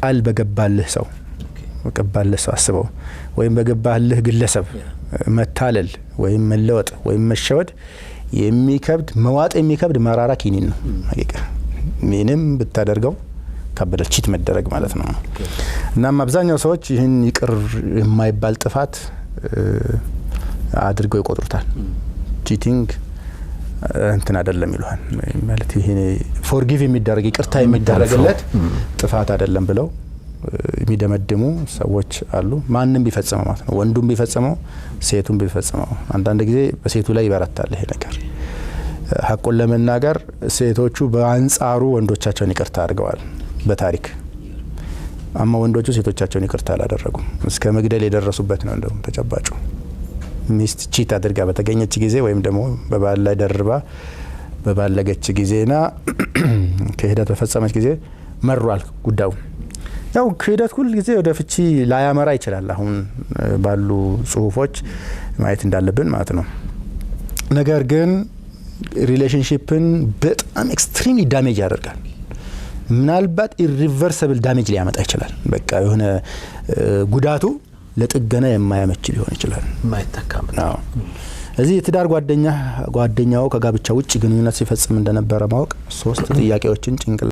ቃል በገባልህ ሰው አስበው ወይም በገባልህ ግለሰብ መታለል ወይም መለወጥ ወይም መሸወድ የሚከብድ መዋጥ የሚከብድ መራራ ኪኒን ነው ሀቂቃ ምንም ብታደርገው ከበደ ቺት መደረግ ማለት ነው እናም አብዛኛው ሰዎች ይህን ይቅር የማይባል ጥፋት አድርገው ይቆጥሩታል ቺቲንግ እንትን አይደለም ይሉሃል ማለት ይሄ ፎርጊቭ የሚደረግ ይቅርታ የሚደረግለት ጥፋት አይደለም ብለው የሚደመድሙ ሰዎች አሉ ማንንም ቢፈጽመው ማለት ነው ወንዱም ቢፈጽመው ሴቱም ቢፈጽመው አንዳንድ ጊዜ በሴቱ ላይ ይበረታል ይሄ ነገር ሐቁን ለመናገር ሴቶቹ በአንጻሩ ወንዶቻቸውን ይቅርታ አድርገዋል በታሪክ አማ ወንዶቹ ሴቶቻቸውን ይቅርታ አላደረጉም እስከ መግደል የደረሱበት ነው እንደውም ተጨባጩ ሚስት ቺት አድርጋ በተገኘች ጊዜ ወይም ደግሞ በባል ላይ ደርባ በባለገች ጊዜና ከሂደት በፈጸመች ጊዜ መሯል ጉዳዩ ያው ከሂደት ሁሉ ጊዜ ወደ ፍቺ ላያመራ ይችላል አሁን ባሉ ጽሁፎች ማየት እንዳለብን ማለት ነው ነገር ግን ሪሌሽንሺፕን በጣም ኤክስትሪምሊ ዳሜጅ ያደርጋል ምናልባት ኢሪቨርሲብል ዳሜጅ ሊያመጣ ይችላል በቃ የሆነ ጉዳቱ ለጥገና የማያመች ሊሆን ይችላል ማይተካም ነው እዚህ የትዳር ጓደኛው ከጋብቻ ውጪ ግንኙነት ሲፈጽም እንደነበረ ማወቅ ሶስት ጥያቄዎችን ጭንቅላ